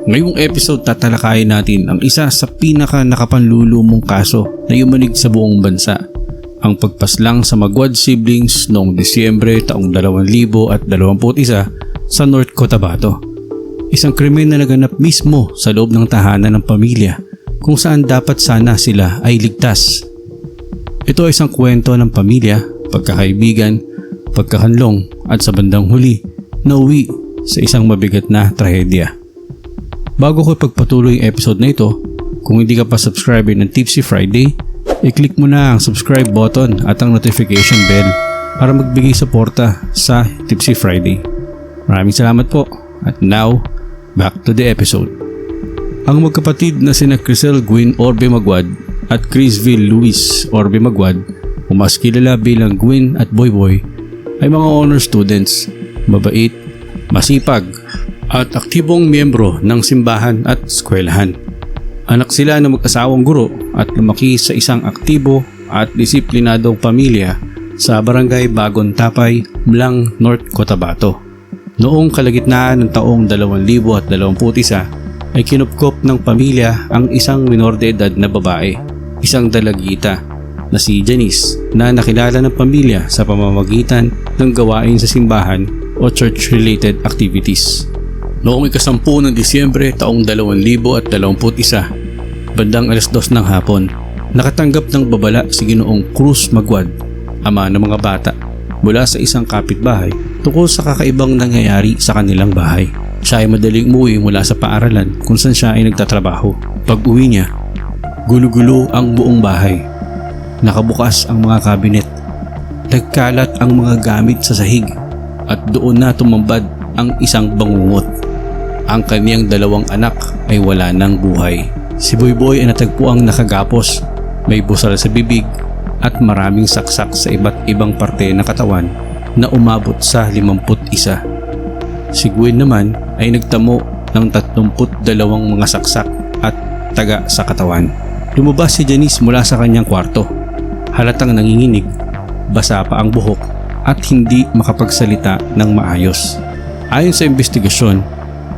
Ngayong episode tatalakayin natin ang isa sa pinaka nakapanlulumong kaso na yumanig sa buong bansa. Ang pagpaslang sa Magwad siblings noong Disyembre taong 2021 sa North Cotabato. Isang krimen na naganap mismo sa loob ng tahanan ng pamilya kung saan dapat sana sila ay ligtas. Ito ay isang kwento ng pamilya, pagkakaibigan, pagkakanlong at sa bandang huli nauwi sa isang mabigat na trahedya. Bago ko ipagpatuloy ang episode na ito, kung hindi ka pa subscriber ng Tipsy Friday, i-click mo na ang subscribe button at ang notification bell para magbigay suporta sa Tipsy Friday. Maraming salamat po. At now, back to the episode. Ang magkapatid na sina Crisel Gwyn Orbe Magwad at Crisville Luis Orbe Magwad, o mas kilala bilang Gwyn at Boy Boy, ay mga honor students, mabait, masipag, at aktibong miyembro ng simbahan at eskwelahan. Anak sila ng mag-asawang guro at lumaki sa isang aktibo at disiplinadong pamilya sa barangay Bagong Tapay, Mlang, North Cotabato. Noong kalagitnaan ng taong 2021 ay kinupkop ng pamilya ang isang minor de edad na babae, isang dalagita na si Janice na nakilala ng pamilya sa pamamagitan ng gawain sa simbahan o church-related activities. Noong ika-10 ng Disyembre taong 2021, bandang 2:00 ng hapon, nakatanggap ng babala si Ginoong Cruz Magwad, ama ng mga bata, mula sa isang kapitbahay tungkol sa kakaibang nangyayari sa kanilang bahay. Siya ay madaling umuwi mula sa paaralan kung saan siya ay nagtatrabaho. Pag-uwi niya, gulo-gulo ang buong bahay. Nakabukas ang mga kabinet. Nagkalat ang mga gamit sa sahig at doon na tumambad ang isang bangungot. Ang kaniyang 2 anak ay wala ng buhay. Si Boy Boy ay natagpuang nakagapos, may busal sa bibig at maraming saksak sa iba't ibang parte ng katawan na umabot sa 51. Si Gwyn naman ay nagtamo ng 32 mga saksak at taga sa katawan. Lumabas si Janice mula sa kanyang kwarto. Halatang nanginginig, basa pa ang buhok at hindi makapagsalita ng maayos. Ayon sa investigasyon,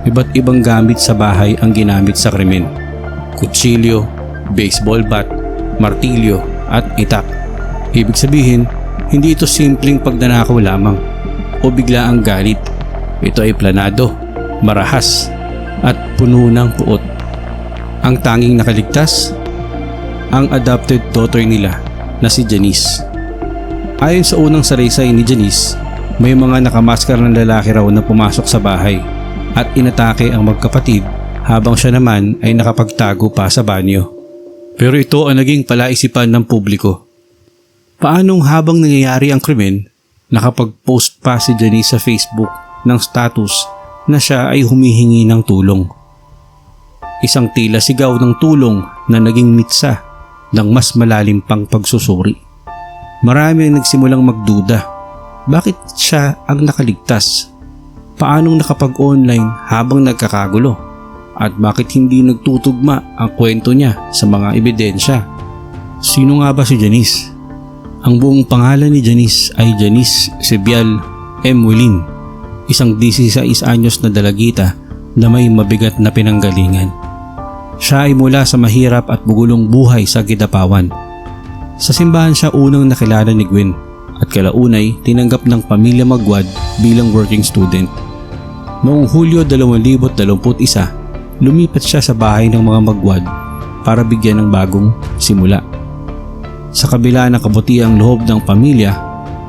iba't ibang gamit sa bahay ang ginamit sa krimen. Kutsilyo, baseball bat, martilyo at itak. Ibig sabihin, hindi ito simpleng pagnanakaw lamang o biglaang galit. Ito ay planado, marahas at puno ng puot. Ang tanging nakaligtas, ang adopted daughter nila na si Janice. Ayon sa unang salaysay ni Janice, may mga nakamaskar ng lalaki raw na pumasok sa bahay at inatake ang magkapatid habang siya naman ay nakapagtago pa sa banyo. Pero ito ang naging palaisipan ng publiko. Paanong habang nangyayari ang krimen, nakapag-post pa si Janice sa Facebook ng status na siya ay humihingi ng tulong. Isang tila sigaw ng tulong na naging mitsa ng mas malalim pang pagsusuri. Marami ang nagsimulang magduda. Bakit siya ang nakaligtas? Paanong nakapag-online habang nagkakagulo? At bakit hindi nagtutugma ang kwento niya sa mga ebidensya? Sino nga ba si Janice? Ang buong pangalan ni Janice ay Janice Cebial M. Wilin, isang 16 anyos na dalagita na may mabigat na pinanggalingan. Siya ay mula sa mahirap at bugulong buhay sa Kidapawan. Sa simbahan siya unang nakilala ni Gwyn at kalaunay tinanggap ng pamilya Magwad bilang working student. Noong Hulyo 2021, lumipat siya sa bahay ng mga Magwad para bigyan ng bagong simula. Sa kabila ng kabutiang loob ng pamilya,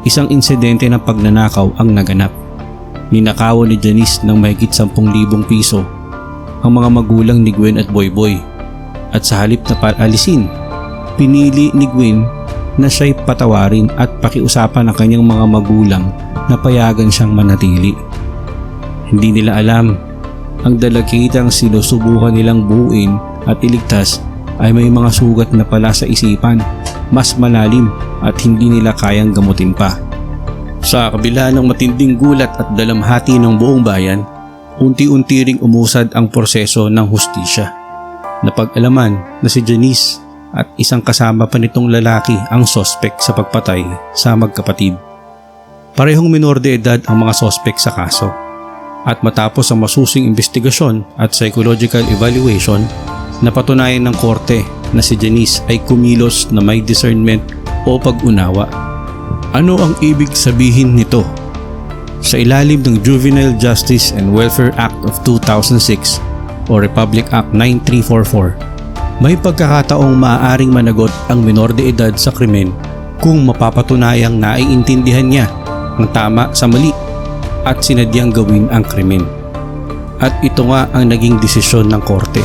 isang insidente ng pagnanakaw ang naganap. Ninakawan ni Janice ng mahigit 10,000 piso ang mga magulang ni Gwyn at Boy Boy, at sa halip na paalisin, pinili ni Gwyn na siya'y patawarin at pakiusapan ng kanyang mga magulang na payagan siyang manatili. Hindi nila alam, ang dalagitang sinusubukan nilang buuin at iligtas ay may mga sugat na pala sa isipan, mas malalim at hindi nila kayang gamutin pa. Sa kabila ng matinding gulat at dalamhati ng buong bayan, unti-unti ring umusad ang proseso ng hustisya. Napag-alaman na si Janice at isang kasama pa nitong lalaki ang sospek sa pagpatay sa magkapatid. Parehong minor de edad ang mga sospek sa kaso. At matapos ang masusing investigasyon at psychological evaluation, napatunayan ng korte na si Janice ay kumilos na may discernment o pag-unawa. Ano ang ibig sabihin nito? Sa ilalim ng Juvenile Justice and Welfare Act of 2006 o Republic Act 9344, may pagkakataong maaaring managot ang minor de edad sa krimen kung mapapatunayang naiintindihan niya ang tama sa mali at sinadyang gawin ang krimen. At ito nga ang naging desisyon ng korte.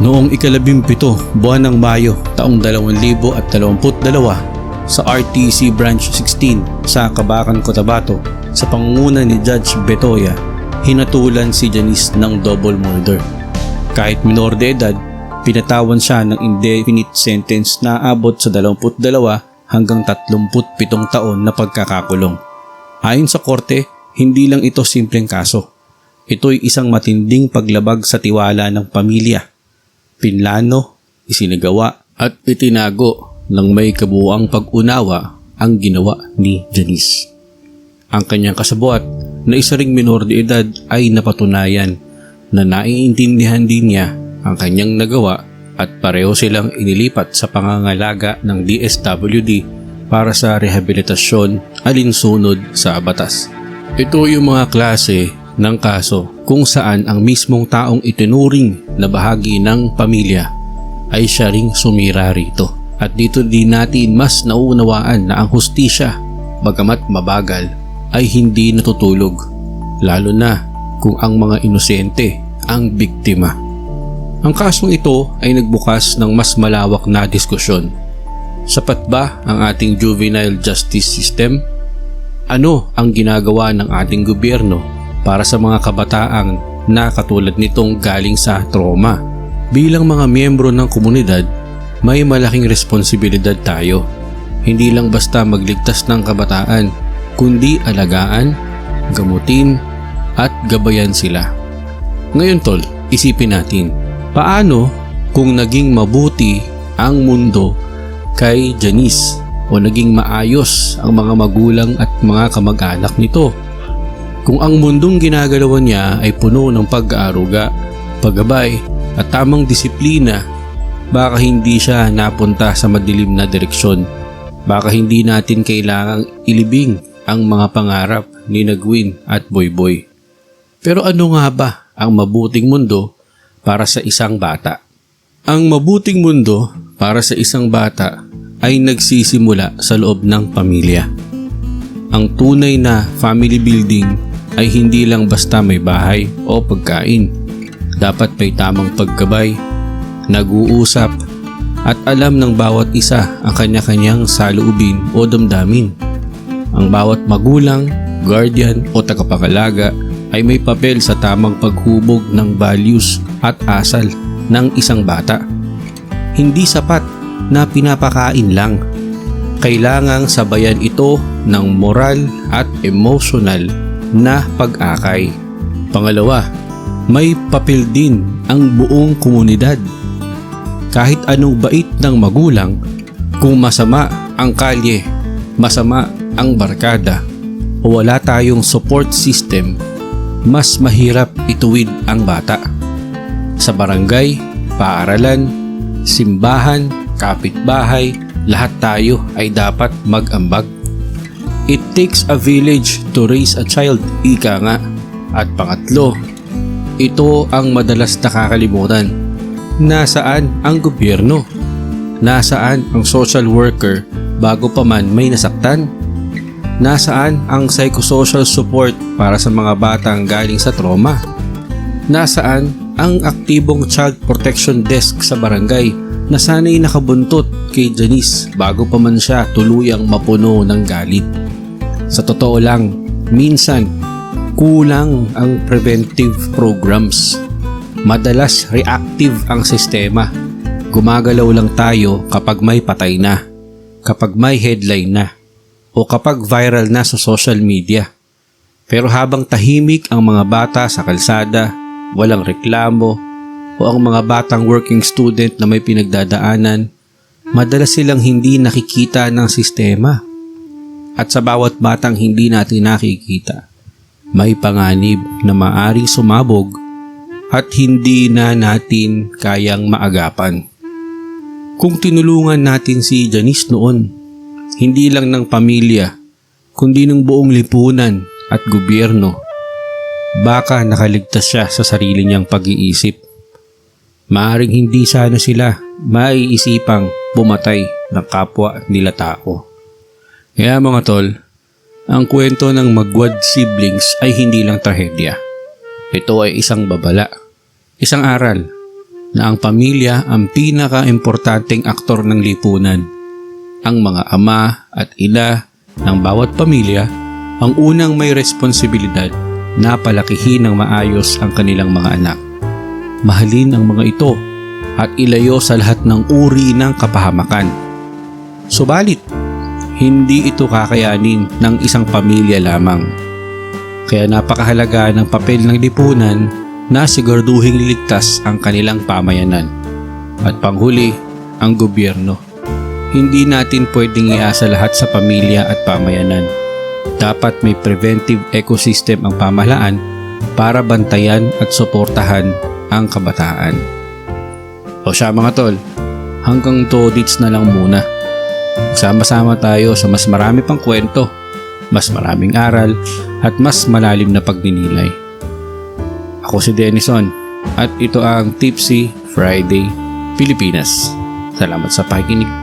Noong ika-17 buwan ng Mayo taong 2022 sa RTC Branch 16 sa Cabacan, Cotabato, sa pangunguna ni Judge Betoya, hinatulan si Janice ng double murder. Kahit minor de edad, pinatawan siya ng indefinite sentence na abot sa 22 hanggang 37 taon na pagkakakulong. Ayon sa korte, hindi lang ito simpleng kaso. Ito'y isang matinding paglabag sa tiwala ng pamilya. Pinlano, isinagawa at itinago ng may kabuuang pag-unawa ang ginawa ni Janice. Ang kanyang kasabuat na isa ring minor de edad ay napatunayan na naiintindihan din niya ang kanyang nagawa at pareho silang inilipat sa pangangalaga ng DSWD para sa rehabilitasyon alinsunod sa batas. Ito yung mga klase ng kaso kung saan ang mismong taong itinuring na bahagi ng pamilya ay siya ring sumira rito. At dito din natin mas nauunawaan na ang hustisya, bagamat mabagal, ay hindi natutulog, lalo na kung ang mga inosente ang biktima. Ang kasong ito ay nagbukas ng mas malawak na diskusyon. Sapat ba ang ating juvenile justice system? Ano ang ginagawa ng ating gobyerno para sa mga kabataang na katulad nitong galing sa trauma? Bilang mga miyembro ng komunidad, may malaking responsibilidad tayo. Hindi lang basta magligtas ng kabataan, kundi alagaan, gamutin, at gabayan sila. Ngayon tol, isipin natin, paano kung naging mabuti ang mundo kay Janice o naging maayos ang mga magulang at mga kamag-anak nito? Kung ang mundong ginagalawan niya ay puno ng pag-aaruga, paggabay at tamang disiplina, baka hindi siya napunta sa madilim na direksyon. Baka hindi natin kailangang ilibing ang mga pangarap ni Gwen at Boyboy. Pero ano nga ba ang mabuting mundo para sa isang bata? Ang mabuting mundo para sa isang bata ay nagsisimula sa loob ng pamilya. Ang tunay na family building ay hindi lang basta may bahay o pagkain. Dapat may tamang paggabay, nag-uusap, at alam ng bawat isa ang kanya-kanyang saloobin o damdamin. Ang bawat magulang, guardian o tagapangalaga ay may papel sa tamang paghubog ng values at asal ng isang bata. Hindi sapat na pinapakain lang. Kailangang sabayan ito ng moral at emotional na pag-akay. Pangalawa, may papel din ang buong komunidad. Kahit anong bait ng magulang, kung masama ang kalye, masama ang barkada, o wala tayong support system, mas mahirap ituwid ang bata. Sa barangay, paaralan, simbahan, kapitbahay, lahat tayo ay dapat mag-ambag. It takes a village to raise a child, ika nga. At pangatlo, ito ang madalas nakakalimutan. Nasaan ang gobyerno? Nasaan ang social worker bago pa man may nasaktan? Nasaan ang psychosocial support para sa mga batang galing sa trauma? Nasaan ang aktibong child protection desk sa barangay na sana'y nakabuntot kay Janice bago pa man siya tuluyang mapuno ng galit? Sa totoo lang, minsan kulang ang preventive programs. Madalas reactive ang sistema. Gumagalaw lang tayo kapag may patay na, kapag may headline na, o kapag viral na sa social media. Pero habang tahimik ang mga bata sa kalsada, walang reklamo, o ang mga batang working student na may pinagdadaanan, madalas silang hindi nakikita ng sistema. At sa bawat batang hindi natin nakikita, may panganib na maaring sumabog at hindi na natin kayang maagapan. Kung tinulungan natin si Janice noon, hindi lang ng pamilya, kundi ng buong lipunan at gobyerno, baka nakaligtas siya sa sarili niyang pag-iisip. Maaring hindi sana sila maiisipang bumatay ng kapwa nila tao. Kaya mga tol, ang kwento ng Magwad siblings ay hindi lang trahedya. Ito ay isang babala, isang aral na ang pamilya ang pinaka-importanteng aktor ng lipunan. Ang mga ama at ina ng bawat pamilya ang unang may responsibilidad na palakihin ng maayos ang kanilang mga anak. Mahalin ang mga ito at ilayo sa lahat ng uri ng kapahamakan. Subalit, hindi ito kakayanin ng isang pamilya lamang. Kaya napakahalaga ng papel ng lipunan na siguraduhing liligtas ang kanilang pamayanan. At panghuli, ang gobyerno. Hindi natin pwedeng iasa lahat sa pamilya at pamayanan. Dapat may preventive ecosystem ang pamahalaan para bantayan at suportahan ang kabataan. O siya mga tol, hanggang todits na lang muna. Sama-sama tayo sa mas marami pang kwento, mas maraming aral at mas malalim na pagninilay. Ako si Denison at ito ang Tipsy Friday Pilipinas. Salamat sa pakikinig.